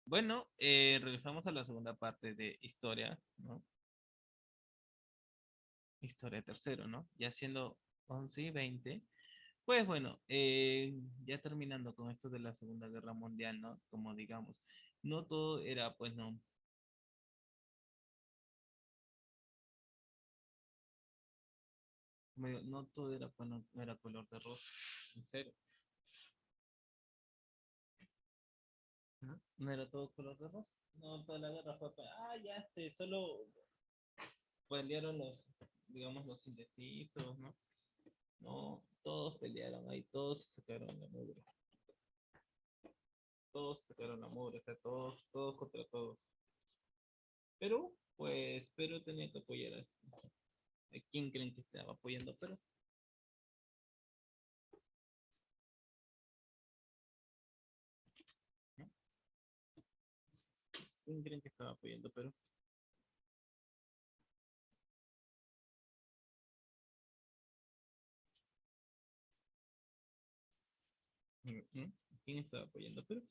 Bueno, regresamos a la segunda parte de historia, ¿no? Historia tercero, ¿no? Ya siendo 11 y 20. Pues bueno, ya terminando con esto de la Segunda Guerra Mundial, ¿no? Como digamos, no todo era, pues no, no todo era, pues no era color de rosa, en serio, ¿no? No era todo color de rosa, no toda la guerra fue, ya, solo pelearon los, digamos, los indecisos, ¿no? No, todos pelearon ahí, todos se sacaron la mugre, todos se sacaron la mugre, o sea, todos contra todos. Pero, pues, Perú tenía que apoyar a quién creen que estaba apoyando a Perú, ¿no? ¿Quién creen que estaba apoyando a Perú? ¿Mm? ¿Quién estaba apoyando a Perú?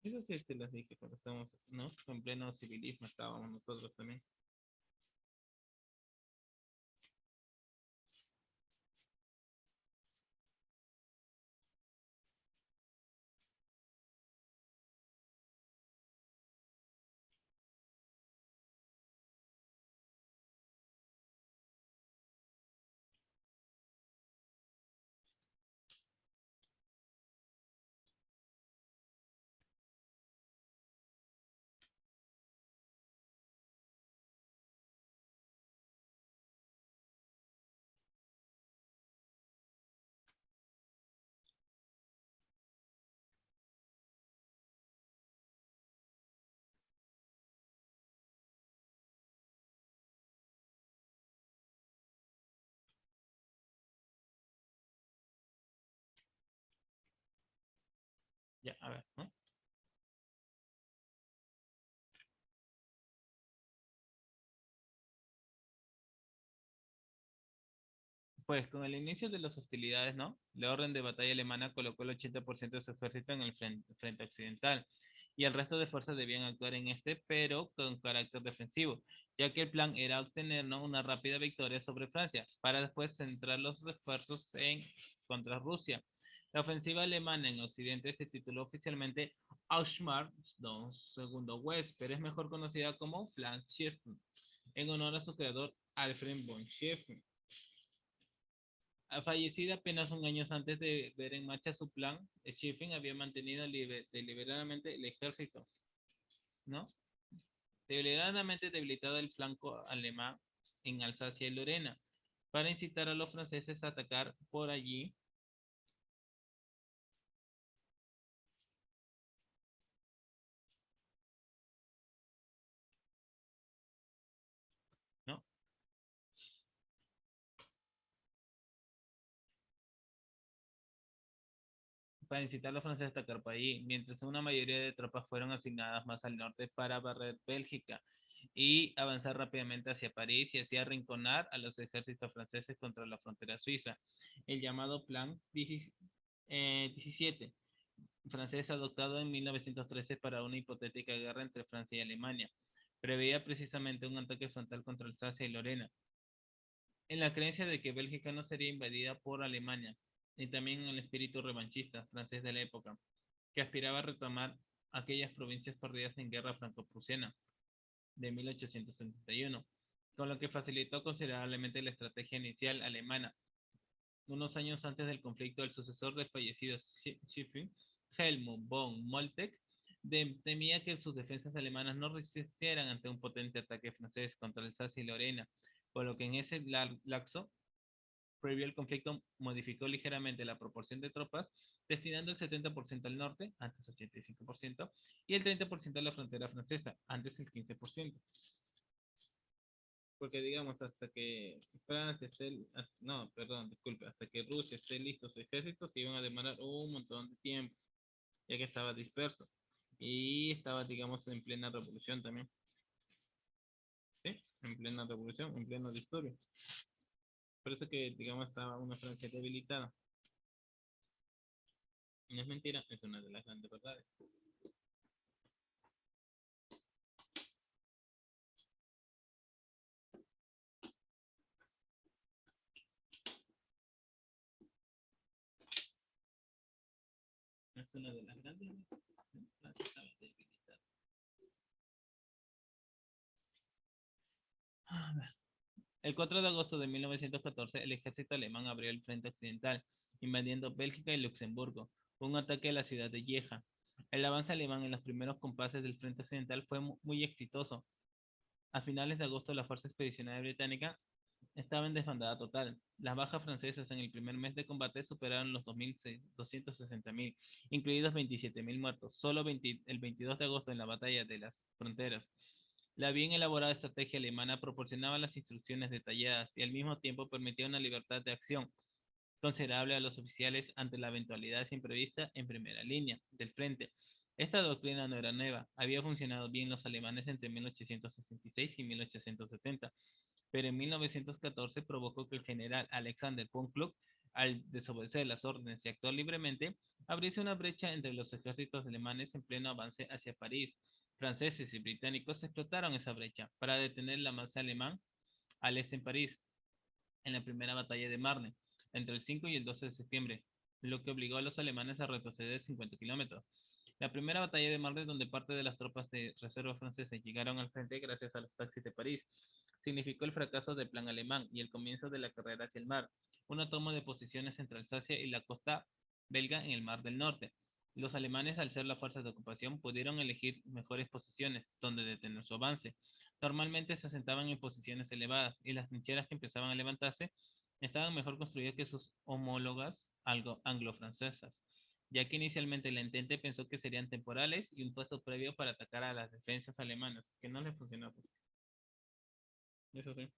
Eso sí se las dije cuando estábamos, ¿no? En pleno civilismo estábamos nosotros también. Ya, a ver, ¿no? Pues con el inicio de las hostilidades, ¿no? La orden de batalla alemana colocó el 80% de su ejército en el frente occidental y el resto de fuerzas debían actuar en este, pero con carácter defensivo, ya que el plan era obtener, ¿no? Una rápida victoria sobre Francia para después centrar los esfuerzos en contra Rusia. La ofensiva alemana en Occidente se tituló oficialmente Ausmarsch II West, pero es mejor conocida como Plan Schlieffen, en honor a su creador Alfred von Schlieffen. Fallecida apenas un año antes de ver en marcha su plan, Schiffrin había mantenido deliberadamente el ejército, ¿no? Deliberadamente debilitado el flanco alemán en Alsacia y Lorena, para incitar a los franceses a atacar por allí, ¿no? Para incitar a los franceses a atacar por allí, mientras una mayoría de tropas fueron asignadas más al norte para barrer Bélgica y avanzar rápidamente hacia París y así arrinconar a los ejércitos franceses contra la frontera suiza. El llamado Plan 17 francés adoptado en 1913 para una hipotética guerra entre Francia y Alemania. Preveía precisamente un ataque frontal contra Alsacia y Lorena, en la creencia de que Bélgica no sería invadida por Alemania, y también en el espíritu revanchista francés de la época, que aspiraba a retomar aquellas provincias perdidas en guerra franco-prusiana de 1871, con lo que facilitó considerablemente la estrategia inicial alemana. Unos años antes del conflicto, el sucesor del fallecido Schiffrin, Helmut von Moltke, temía que sus defensas alemanas no resistieran ante un potente ataque francés contra Alsacia y Lorena, por lo que en ese lapso previo al conflicto modificó ligeramente la proporción de tropas, destinando el 70% al norte, antes 85%, y el 30% a la frontera francesa, antes el 15%. Porque digamos, hasta que Francia esté, no, perdón, disculpe, hasta que Rusia esté listo su ejército, se iban a demorar un montón de tiempo, ya que estaba disperso. Y estaba, digamos, en plena revolución también. ¿Sí? En plena revolución, en pleno disturbio. Por eso que, digamos, estaba una Francia debilitada. No es mentira, es una de las grandes verdades. Es una de las grandes. Francia estaba debilitada. A ver. El 4 de agosto de 1914, el ejército alemán abrió el frente occidental, invadiendo Bélgica y Luxemburgo. Fue un ataque a la ciudad de Lieja. El avance alemán en los primeros compases del frente occidental fue muy exitoso. A finales de agosto, la Fuerza Expedicionaria Británica estaba en desbandada total. Las bajas francesas en el primer mes de combate superaron los 260.000, incluidos 27.000 muertos, solo el 22 de agosto en la batalla de las fronteras. La bien elaborada estrategia alemana proporcionaba las instrucciones detalladas y al mismo tiempo permitía una libertad de acción considerable a los oficiales ante la eventualidad imprevista en primera línea del frente. Esta doctrina no era nueva, había funcionado bien los alemanes entre 1866 y 1870, pero en 1914 provocó que el general Alexander von Kluck, al desobedecer las órdenes y actuar libremente, abriese una brecha entre los ejércitos alemanes en pleno avance hacia París. Franceses y británicos explotaron esa brecha para detener el avance alemán al este en París, en la primera batalla de Marne, entre el 5 y el 12 de septiembre, lo que obligó a los alemanes a retroceder 50 kilómetros. La primera batalla de Marne, donde parte de las tropas de reserva francesas llegaron al frente gracias a los taxis de París, significó el fracaso del plan alemán y el comienzo de la carrera hacia el mar, una toma de posiciones entre Alsacia y la costa belga en el Mar del Norte. Los alemanes, al ser la fuerza de ocupación, pudieron elegir mejores posiciones donde detener su avance. Normalmente se asentaban en posiciones elevadas y las trincheras que empezaban a levantarse estaban mejor construidas que sus homólogas anglo-francesas, ya que inicialmente la Entente pensó que serían temporales y un paso previo para atacar a las defensas alemanas, que no les funcionó. Eso sí.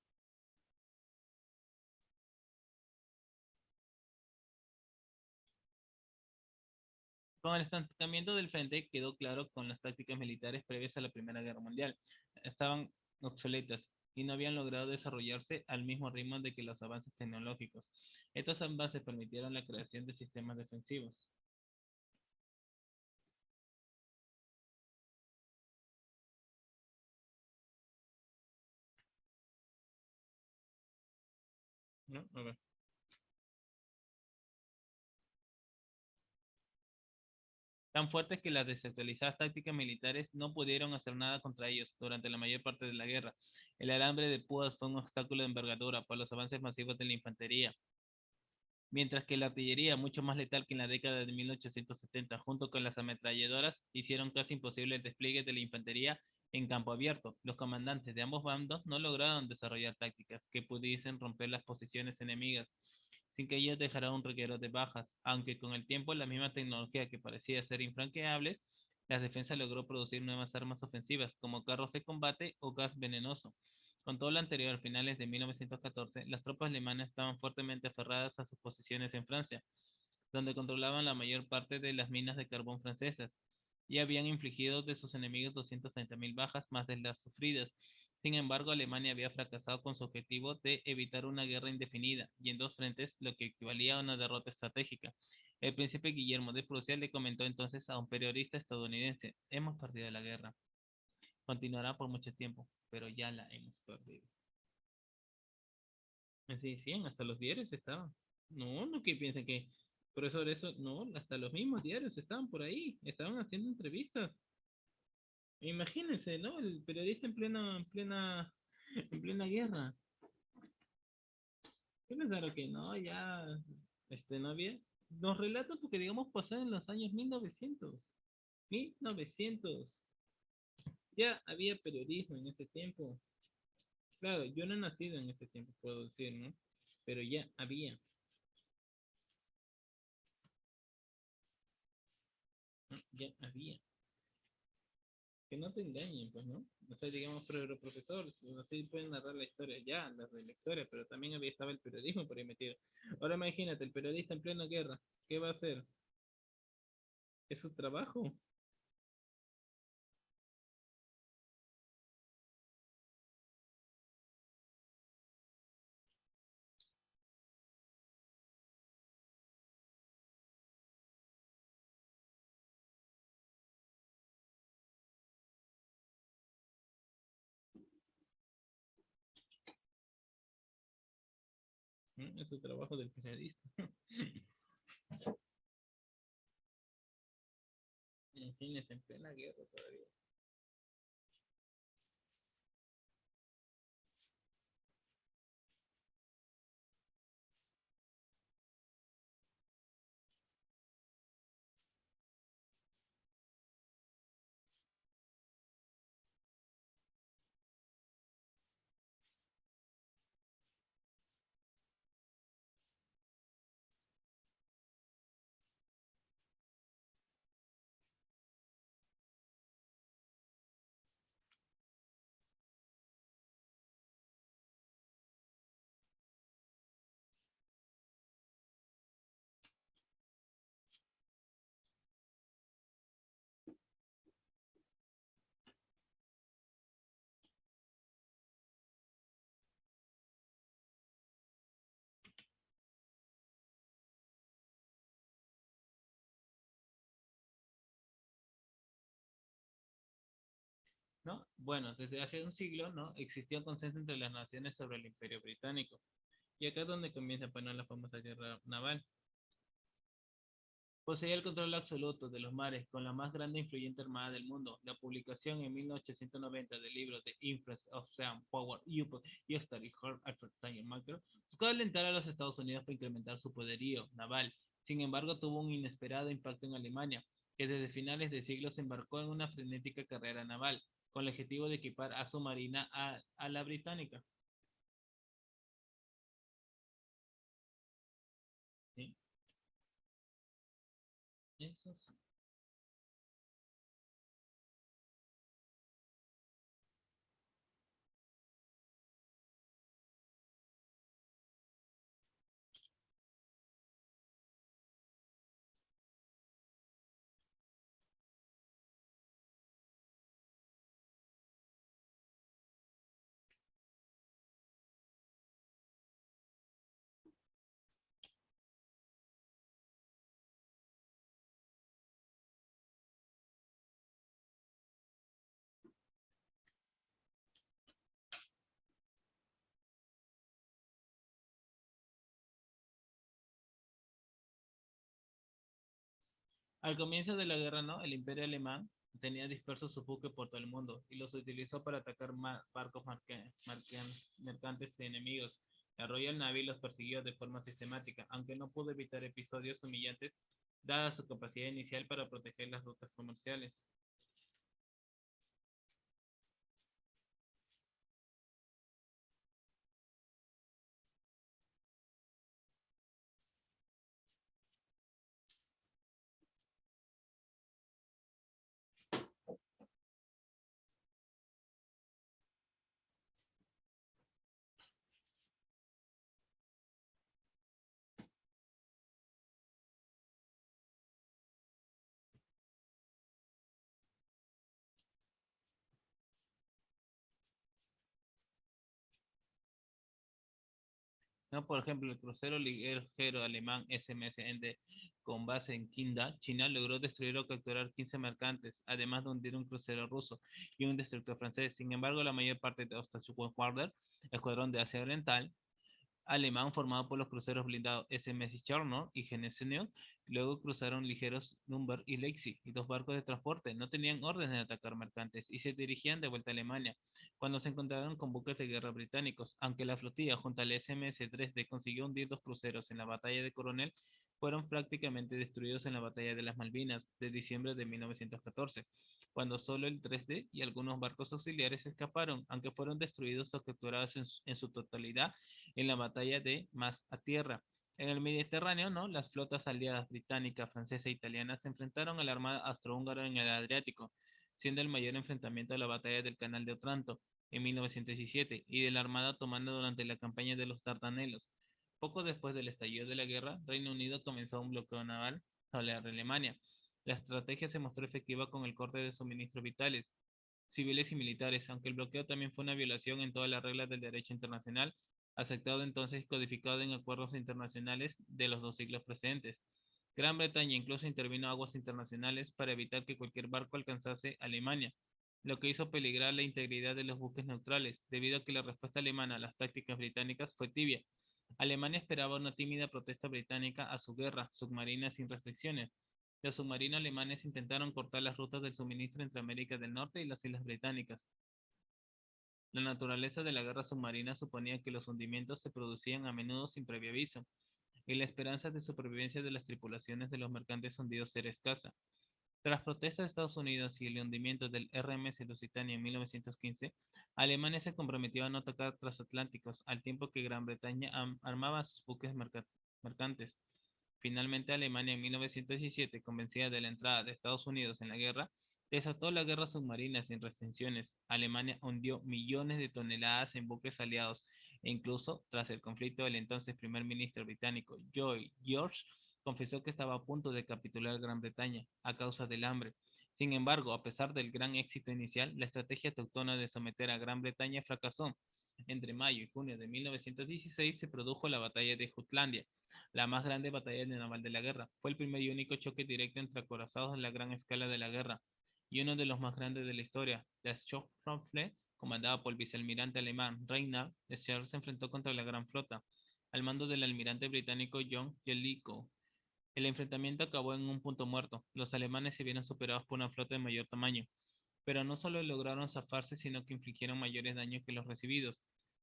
Con el estancamiento del frente quedó claro con las tácticas militares previas a la Primera Guerra Mundial. Estaban obsoletas y no habían logrado desarrollarse al mismo ritmo de que los avances tecnológicos. Estos avances permitieron la creación de sistemas defensivos. ¿No? A ver. Tan fuertes que las desactualizadas tácticas militares no pudieron hacer nada contra ellos durante la mayor parte de la guerra. El alambre de púas fue un obstáculo de envergadura para los avances masivos de la infantería, mientras que la artillería, mucho más letal que en la década de 1870, junto con las ametralladoras, hicieron casi imposible el despliegue de la infantería en campo abierto. Los comandantes de ambos bandos no lograron desarrollar tácticas que pudiesen romper las posiciones enemigas sin que ellos dejaran un reguero de bajas, aunque con el tiempo la misma tecnología que parecía ser infranqueables, la defensa logró producir nuevas armas ofensivas como carros de combate o gas venenoso. Con todo lo anterior, a finales de 1914, las tropas alemanas estaban fuertemente aferradas a sus posiciones en Francia, donde controlaban la mayor parte de las minas de carbón francesas, y habían infligido de sus enemigos 230.000 bajas más de las sufridas. Sin embargo, Alemania había fracasado con su objetivo de evitar una guerra indefinida y en dos frentes, lo que equivalía a una derrota estratégica. El príncipe Guillermo de Prusia le comentó entonces a un periodista estadounidense: hemos perdido la guerra. Continuará por mucho tiempo, pero ya la hemos perdido. Así decían, hasta los diarios estaban. No, no que piensen que por eso, no, hasta los mismos diarios estaban por ahí, estaban haciendo entrevistas. Imagínense, ¿no? El periodista en plena guerra. ¿Qué pensaron que no? Ya, no había. Nos relatan porque, digamos, pasó en los años 1900. 1900. Ya había periodismo en ese tiempo. Claro, yo no he nacido en ese tiempo, puedo decir, ¿no? Pero ya había, ¿no? Ya había. Que no te engañen, pues, ¿no? O sea, digamos, pero los profesores, así pueden narrar la historia, ya, las de la historia, pero también había estaba el periodismo por ahí metido. Ahora imagínate, el periodista en plena guerra, ¿qué va a hacer? ¿Es su trabajo? ¿No? Es su trabajo del periodista. Imagínense, en plena guerra todavía. ¿No? Bueno, desde hace un siglo, ¿no? Existía un consenso entre las naciones sobre el Imperio Británico. Y acá es donde comienza a poner la famosa guerra naval. Poseía el control absoluto de los mares con la más grande e influyente armada del mundo. La publicación en 1890 del libro The Influence of Sea Power U-Boat y Study Hard Alfred Daniel Macro buscó alentar a los Estados Unidos para incrementar su poderío naval. Sin embargo, tuvo un inesperado impacto en Alemania, que desde finales de siglo se embarcó en una frenética carrera naval, con el objetivo de equipar a su marina a la británica. ¿Sí? Eso sí. Al comienzo de la guerra, ¿no? El Imperio Alemán tenía dispersos sus buques por todo el mundo y los utilizó para atacar barcos mercantes enemigos. La Royal Navy los persiguió de forma sistemática, aunque no pudo evitar episodios humillantes dada su capacidad inicial para proteger las rutas comerciales. ¿No? Por ejemplo, el crucero ligero alemán SMS Ende, con base en Kinda, China, logró destruir o capturar 15 mercantes, además de hundir un crucero ruso y un destructor francés. Sin embargo, la mayor parte de Osterschwander, escuadrón de Asia Oriental, alemán formado por los cruceros blindados SMS Charnor y Genesionion. Luego cruzaron ligeros Nürnberg y Leipzig y dos barcos de transporte. No tenían órdenes de atacar mercantes y se dirigían de vuelta a Alemania cuando se encontraron con buques de guerra británicos. Aunque la flotilla junto al SMS 3D consiguió hundir dos cruceros en la batalla de Coronel, fueron prácticamente destruidos en la batalla de las Malvinas de diciembre de 1914, cuando solo el 3D y algunos barcos auxiliares escaparon, aunque fueron destruidos o capturados en su totalidad en la batalla de Más a Tierra. En el Mediterráneo, ¿no? Las flotas aliadas británica, francesa e italiana se enfrentaron a la armada austrohúngara en el Adriático, siendo el mayor enfrentamiento la batalla del Canal de Otranto en 1917 y de la armada otomana durante la campaña de los Dardanelos. Poco después del estallido de la guerra, Reino Unido comenzó un bloqueo naval sobre Alemania. La estrategia se mostró efectiva con el corte de suministros vitales, civiles y militares, aunque el bloqueo también fue una violación en todas las reglas del derecho internacional, aceptado entonces y codificado en acuerdos internacionales de los dos siglos precedentes. Gran Bretaña incluso intervino aguas internacionales para evitar que cualquier barco alcanzase Alemania, lo que hizo peligrar la integridad de los buques neutrales, debido a que la respuesta alemana a las tácticas británicas fue tibia. Alemania esperaba una tímida protesta británica a su guerra submarina sin restricciones, Los submarinos alemanes intentaron cortar las rutas del suministro entre América del Norte y las Islas Británicas. La naturaleza de la guerra submarina suponía que los hundimientos se producían a menudo sin previo aviso, y la esperanza de supervivencia de las tripulaciones de los mercantes hundidos era escasa. Tras protestas de Estados Unidos y el hundimiento del RMS Lusitania en 1915, Alemania se comprometió a no atacar transatlánticos, al tiempo que Gran Bretaña armaba sus buques mercantes. Finalmente, Alemania en 1917, convencida de la entrada de Estados Unidos en la guerra, desató la guerra submarina sin restricciones. Alemania hundió millones de toneladas en buques aliados e incluso, tras el conflicto, el entonces primer ministro británico Lloyd George confesó que estaba a punto de capitular Gran Bretaña a causa del hambre. Sin embargo, a pesar del gran éxito inicial, la estrategia teutona de someter a Gran Bretaña fracasó. Entre mayo y junio de 1916 se produjo la batalla de Jutlandia, la más grande batalla naval de la guerra. Fue el primer y único choque directo entre acorazados en la gran escala de la guerra, y uno de los más grandes de la historia. La Sturmflotte, comandada por el vicealmirante alemán Reinhard Scheer, se enfrentó contra la Gran Flota, al mando del almirante británico John Jellicoe. El enfrentamiento acabó en un punto muerto. Los alemanes se vieron superados por una flota de mayor tamaño, pero no solo lograron zafarse, sino que infligieron mayores daños que los recibidos.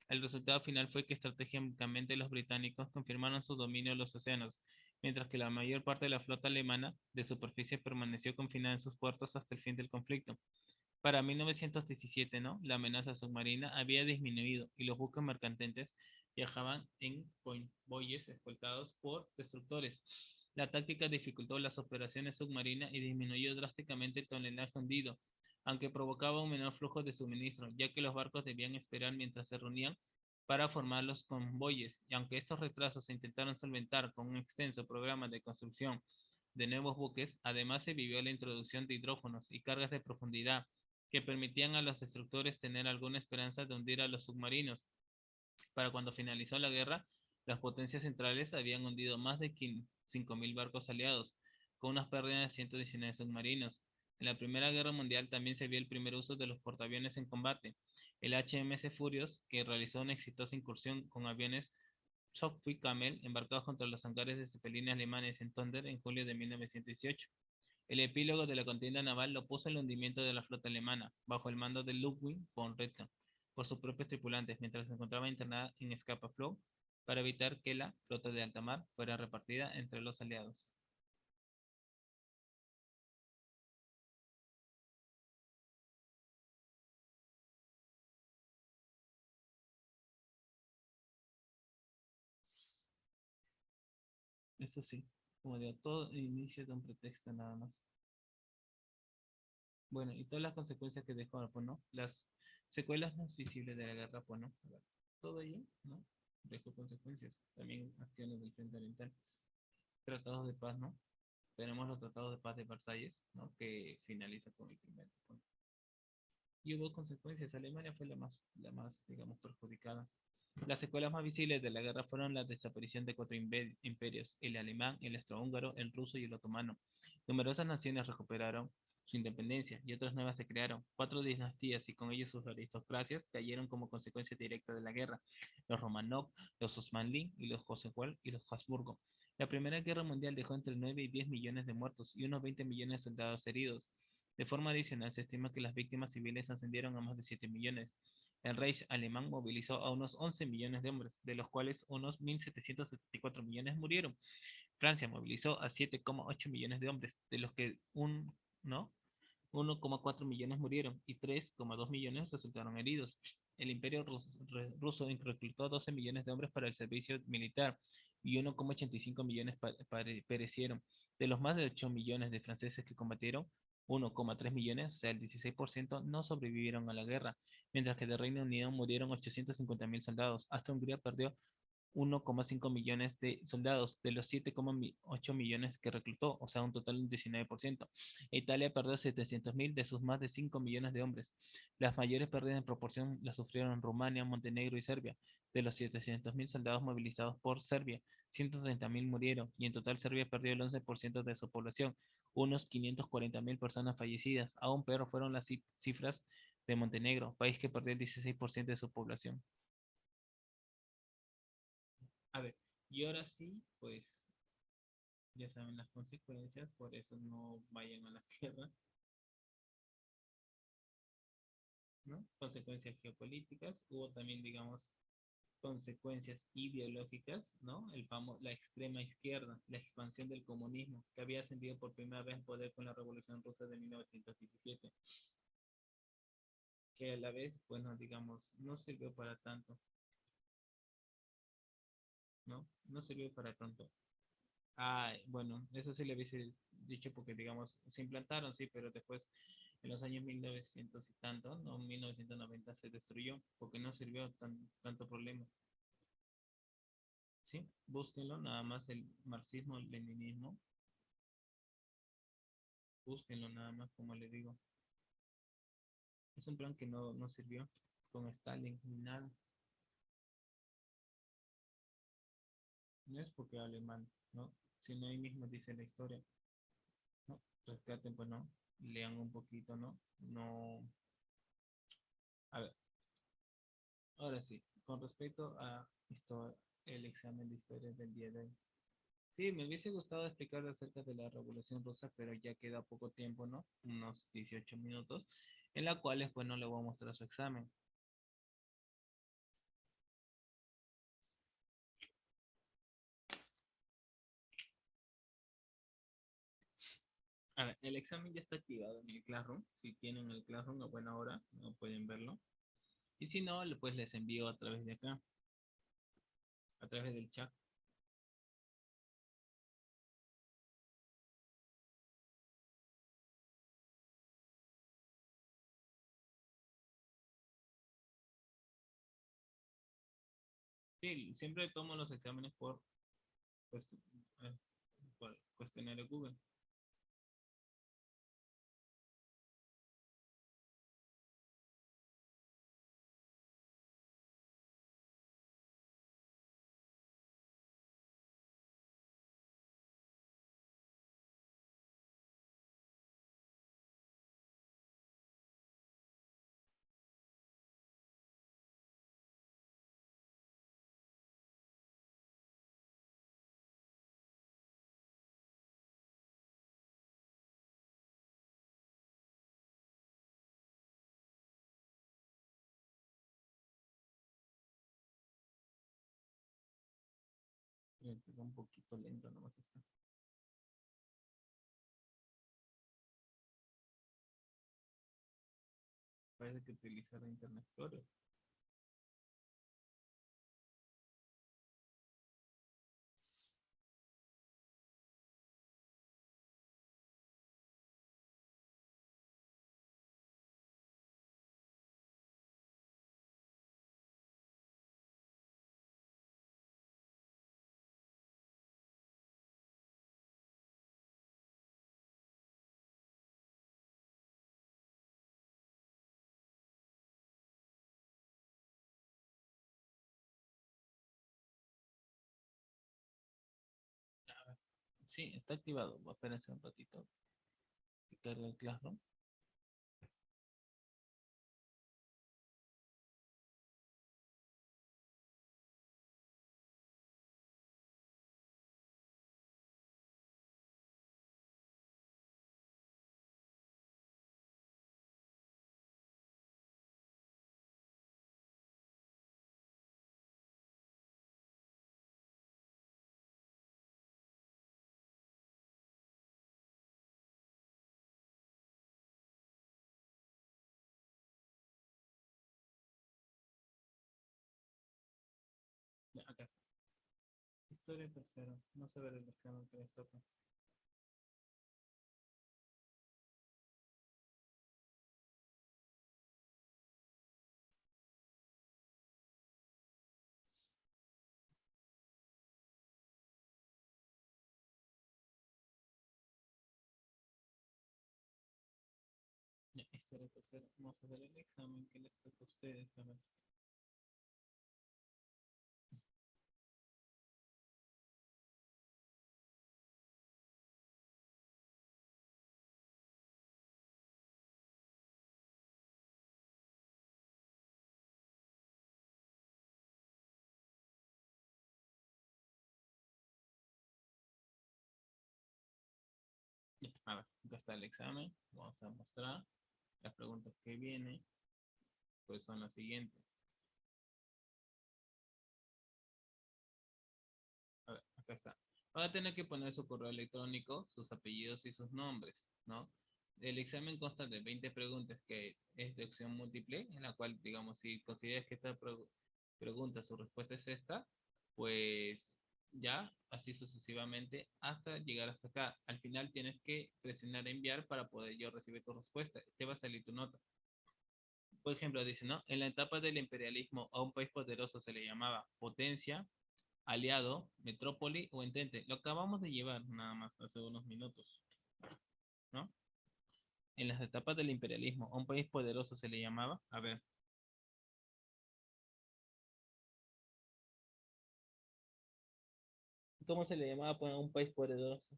El resultado final fue que estratégicamente los británicos confirmaron su dominio de los océanos, mientras que la mayor parte de la flota alemana de superficie permaneció confinada en sus puertos hasta el fin del conflicto. Para 1917, ¿no? La amenaza submarina había disminuido y los buques mercantes viajaban en convoyes escoltados por destructores. La táctica dificultó las operaciones submarinas y disminuyó drásticamente el tonelaje hundido, aunque provocaba un menor flujo de suministro, ya que los barcos debían esperar mientras se reunían para formar los convoyes, y aunque estos retrasos se intentaron solventar con un extenso programa de construcción de nuevos buques, además se vivió la introducción de hidrófonos y cargas de profundidad que permitían a los destructores tener alguna esperanza de hundir a los submarinos. Para cuando finalizó la guerra, las potencias centrales habían hundido más de 5.000 barcos aliados, con unas pérdidas de 119 submarinos. En la Primera Guerra Mundial también se vio el primer uso de los portaaviones en combate. El HMS Furious, que realizó una exitosa incursión con aviones Sopwith Camel embarcados contra los hangares de cepelines alemanes en Thunder en julio de 1918. El epílogo de la contienda naval lo puso el hundimiento de la flota alemana, bajo el mando de Ludwig von Rhettgau, por sus propios tripulantes, mientras se encontraba internada en Scapa Flow, para evitar que la flota de alta mar fuera repartida entre los aliados. Eso sí, como digo, todo inicio de un pretexto nada más. Bueno, y todas las consecuencias que dejó, pues, ¿no? Las secuelas más visibles de la guerra, pues, ¿no? A ver, todo ello, ¿no? Dejó consecuencias. También acciones del Frente Oriental. Tratados de paz, ¿no? Tenemos los tratados de paz de Versalles, ¿no? Que finaliza con el primer punto. Y hubo consecuencias. Alemania fue la más, digamos, perjudicada. Las secuelas más visibles de la guerra fueron la desaparición de cuatro imperios: el alemán, el austrohúngaro, el ruso y el otomano. Numerosas naciones recuperaron su independencia y otras nuevas se crearon. Cuatro dinastías y con ellos sus aristocracias cayeron como consecuencia directa de la guerra: los Romanov, los Osmanli y los Hohenzollern y los Habsburgo. La Primera Guerra Mundial dejó entre 9 y 10 millones de muertos y unos 20 millones de soldados heridos. De forma adicional, se estima que las víctimas civiles ascendieron a más de 7 millones. El Reich alemán movilizó a unos 11 millones de hombres, de los cuales unos 1.774 millones murieron. Francia movilizó a 7,8 millones de hombres, de los que ¿no? 1,4 millones murieron y 3,2 millones resultaron heridos. El Imperio ruso reclutó 12 millones de hombres para el servicio militar y 1,85 millones perecieron. De los más de 8 millones de franceses que combatieron, 1,3 millones, o sea, el 16%, no sobrevivieron a la guerra, mientras que de Reino Unido murieron 850.000 soldados. Hasta Hungría perdió 1,5 millones de soldados de los 7,8 millones que reclutó, o sea, un total del 19%. Italia perdió 700.000 de sus más de 5 millones de hombres. Las mayores pérdidas en proporción las sufrieron Rumania, Montenegro y Serbia. De los 700.000 soldados movilizados por Serbia, 130.000 murieron y en total Serbia perdió el 11% de su población, unos 540.000 personas fallecidas. Aún peor fueron las cifras de Montenegro, país que perdió el 16% de su población. A ver, y ahora sí, pues Ya saben las consecuencias, por eso no vayan a la guerra, ¿no? Consecuencias geopolíticas, hubo también, digamos, consecuencias ideológicas, ¿no? La extrema izquierda, la expansión del comunismo, que había ascendido por primera vez al poder con la Revolución Rusa de 1917, que a la vez, bueno, digamos, no sirvió para tanto, ¿no? No sirvió para tanto. Ah, bueno, eso sí le hubiese dicho porque, digamos, se implantaron, sí, pero después, en los años 1900 y tanto, no, 1990 se destruyó porque no sirvió tanto problema. Sí, búsquenlo, nada más el marxismo, el leninismo, búsquenlo nada más, como le digo. Es un plan que no sirvió con Stalin ni nada. No es porque hable mal, ¿no? Sino ahí mismo dice la historia, ¿no? Rescaten, pues no, lean un poquito, ¿no? No, a ver, ahora sí, con respecto a esto, el examen de historia del día de hoy. Sí, me hubiese gustado explicar acerca de la Revolución Rusa, pero ya queda poco tiempo, ¿no? Unos 18 minutos, en la cual, pues, no le voy a mostrar su examen. A ver, el examen ya está activado en el Classroom. Si tienen el Classroom a buena hora, no pueden verlo. Y si no, pues les envío a través de acá, a través del chat. Sí, siempre tomo los exámenes pues, eh, por cuestionario Google. Un poquito lento nomás está. Parece que utilizar Internet Explorer. Sí, está activado. Espérense un ratito. Que cargue el Classroom. Ya, acá está. Historia tercero. No se ve el examen que les toca. Ya, historia tercero. Vamos a ver el examen que les toca a ustedes. A ver. Ya, a ver, acá está el examen. Vamos a mostrar las preguntas que vienen. Pues son las siguientes. A ver, acá está. Va a tener que poner su correo electrónico, sus apellidos y sus nombres, ¿no? El examen consta de 20 preguntas que es de opción múltiple, en la cual, digamos, si consideras que esta pregunta, su respuesta es esta, pues ya, así sucesivamente, hasta llegar hasta acá. Al final tienes que presionar enviar para poder yo recibir tu respuesta. Te va a salir tu nota. Por ejemplo, dice, ¿no? En la etapa del imperialismo a un país poderoso se le llamaba potencia, aliado, metrópoli o entente. Lo acabamos de llevar nada más hace unos minutos, ¿no? En las etapas del imperialismo, a un país poderoso se le llamaba, a ver, ¿cómo se le llamaba pues, a un país poderoso?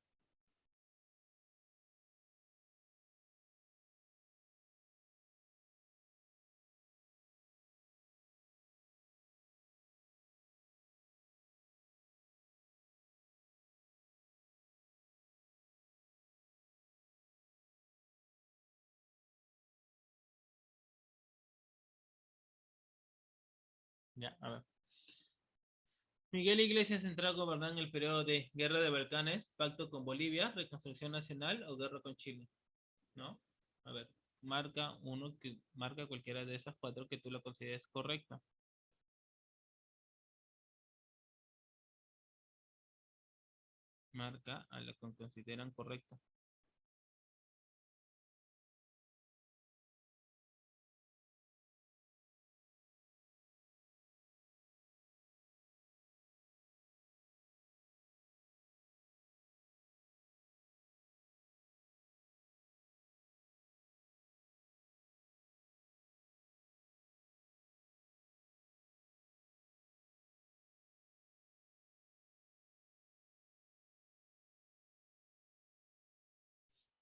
Ya, a ver. Miguel Iglesias entró a gobernar en el periodo de Guerra de Balcanes, pacto con Bolivia, reconstrucción nacional o guerra con Chile, ¿no? A ver, marca uno que marca cualquiera de esas cuatro que tú lo consideres correcta. Marca a la que consideran correcta.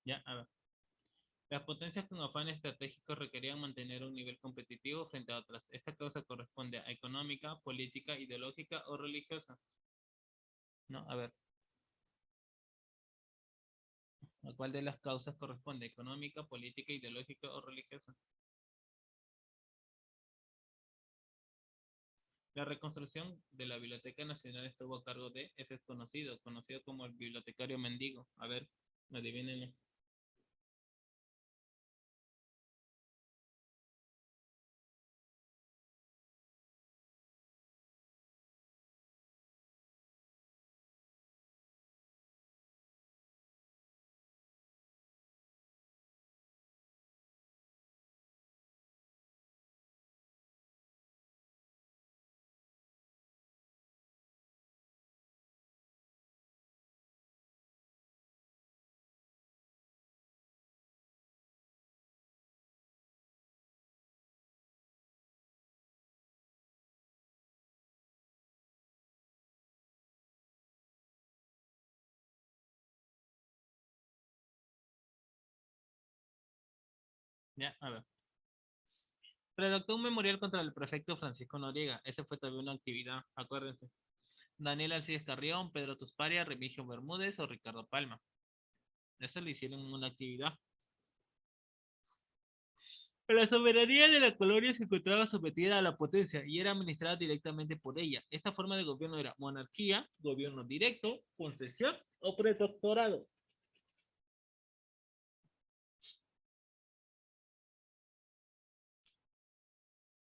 Ya, a ver. Las potencias con afán estratégico requerían mantener un nivel competitivo frente a otras. Esta causa corresponde a económica, política, ideológica o religiosa. ¿No? A ver, ¿a cuál de las causas corresponde? ¿Económica, política, ideológica o religiosa? La reconstrucción de la Biblioteca Nacional estuvo a cargo de ese desconocido, conocido como el bibliotecario mendigo. A ver, adivinen. Ya, a ver. Redactó un memorial contra el prefecto Francisco Noriega. Esa fue también una actividad, acuérdense. Daniel Alcides Carrión, Pedro Tusparia, Remigio Bermúdez o Ricardo Palma. Eso lo hicieron en una actividad. La soberanía de la colonia se encontraba sometida a la potencia y era administrada directamente por ella. Esta forma de gobierno era monarquía, gobierno directo, concesión o protectorado.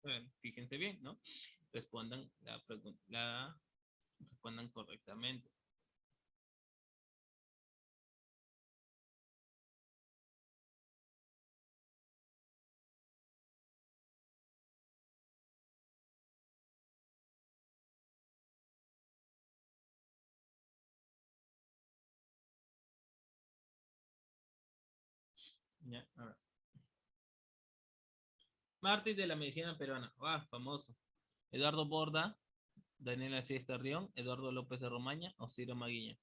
Bueno, fíjense bien, ¿no? Respondan respondan correctamente. Ya, a ver. Mártir de la medicina peruana. Ah, famoso. Eduardo Borda, Daniel Alcides Carrión, Eduardo López de Romaña o Ciro Maguilla.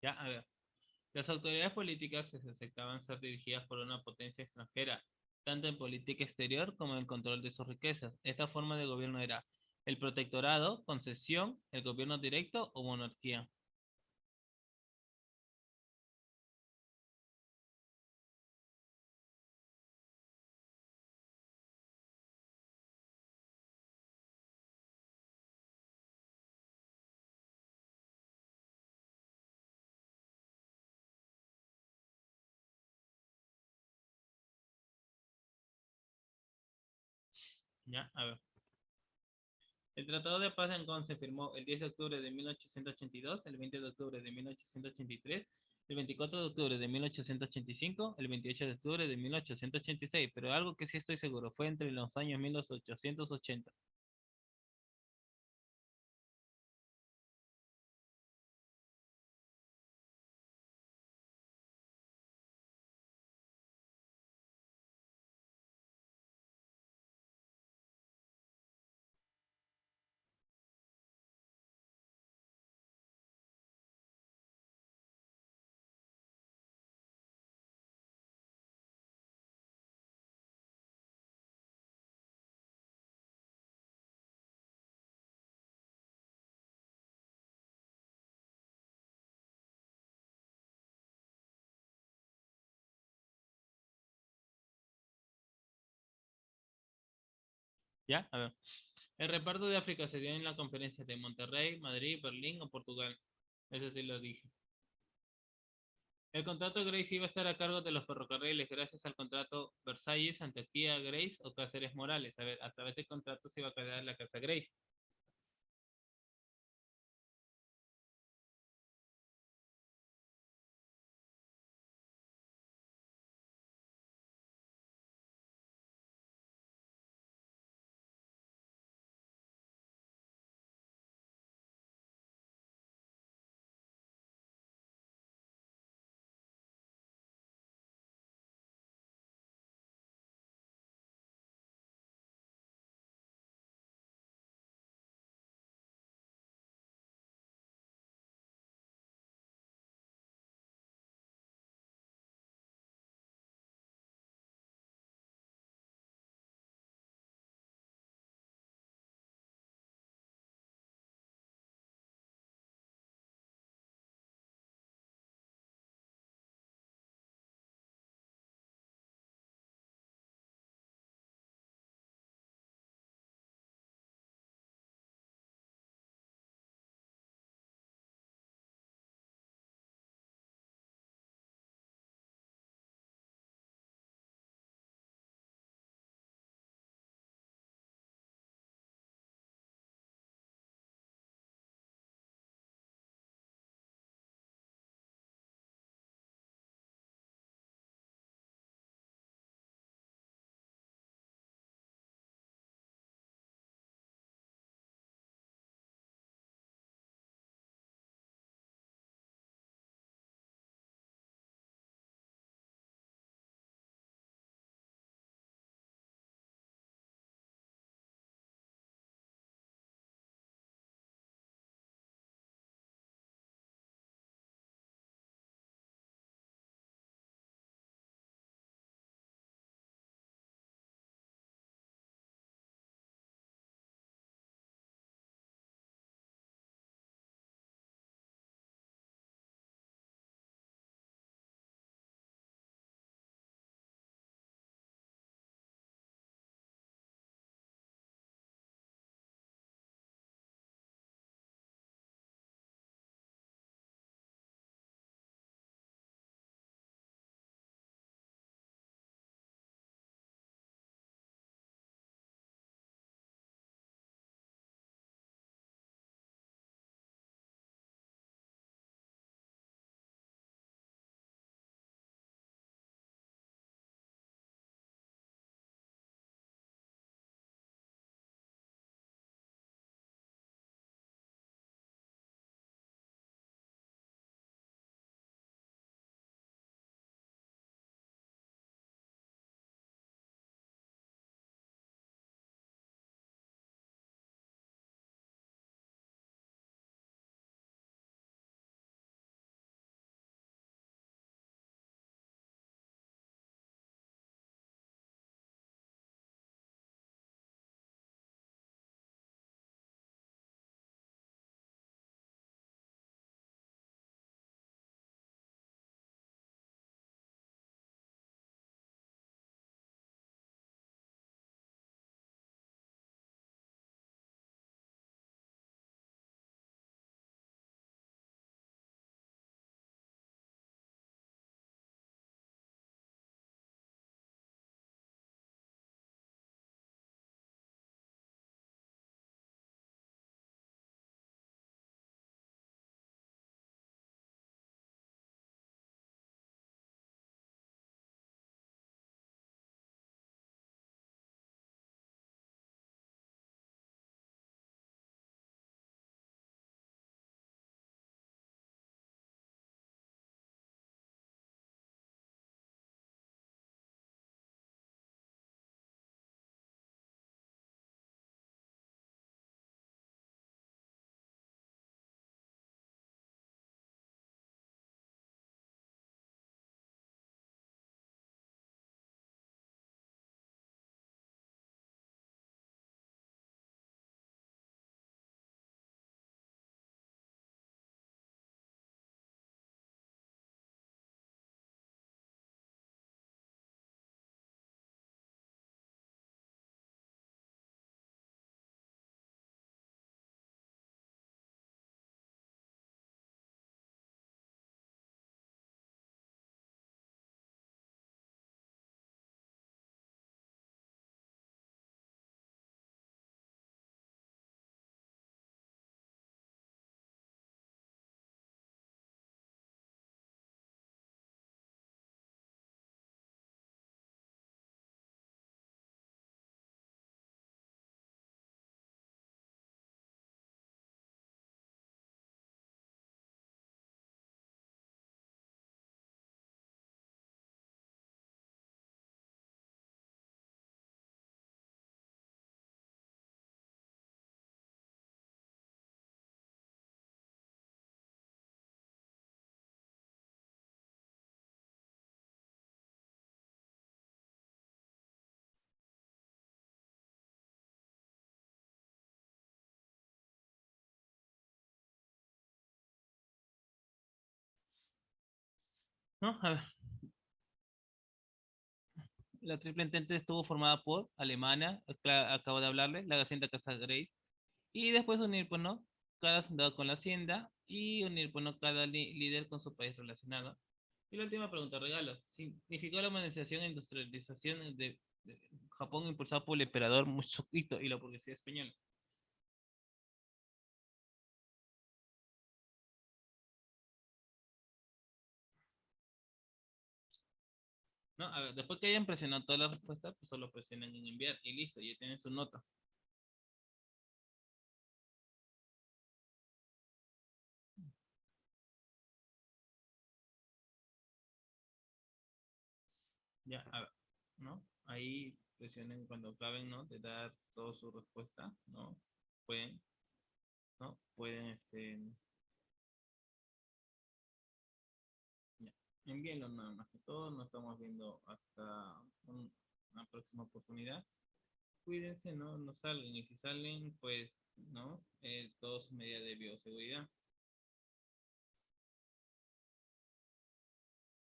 Ya, a ver. Las autoridades políticas se aceptaban ser dirigidas por una potencia extranjera, tanto en política exterior como en el control de sus riquezas. Esta forma de gobierno era el protectorado, concesión, el gobierno directo o monarquía. Ya, a ver. El Tratado de Paz de Ancón se firmó el 10 de octubre de 1882, el 20 de octubre de 1883, el 24 de octubre de 1885, el 28 de octubre de 1886, pero algo que sí estoy seguro fue entre los años 1880. ¿Ya? A ver. El reparto de África se dio en la conferencia de Monterrey, Madrid, Berlín o Portugal. Eso sí lo dije. El contrato Grace iba a estar a cargo de los ferrocarriles gracias al contrato Versalles, Antioquía, Grace o Cáceres Morales. A ver, a través del contrato se iba a quedar la casa Grace. ¿No? A ver, la Triple Entente estuvo formada por Alemania, acabo de hablarle, la Hacienda Casa Grace, y después unir, pues, ¿no? Cada hacendado con la hacienda y unir, pues, ¿no? Cada líder con su país relacionado. Y la última pregunta, regalo. ¿Significó la modernización e industrialización de Japón impulsada por el emperador Mushoku y la burguesía española? ¿No? A ver, después que hayan presionado todas las respuestas, pues solo presionan en enviar y listo, ya tienen su nota. Ya, a ver, ¿no? Ahí presionen cuando acaben, ¿no? De dar toda su respuesta, ¿no? Pueden, ¿no? Pueden, ya. Envíenlo nada más que todo, nos estamos viendo hasta una próxima oportunidad. Cuídense, ¿no? No salgan, y si salen, pues, ¿no? Todas sus medidas de bioseguridad.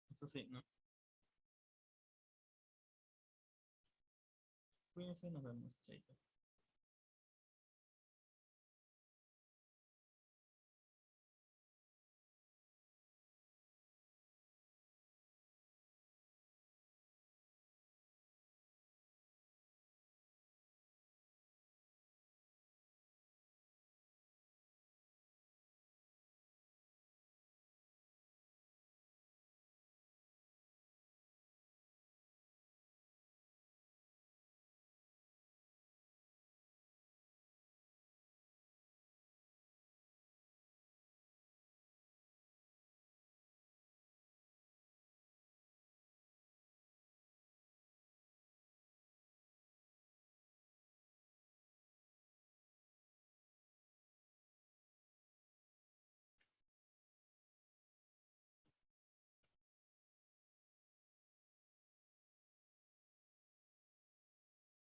Eso sí, ¿no? Cuídense, nos vemos, chaito.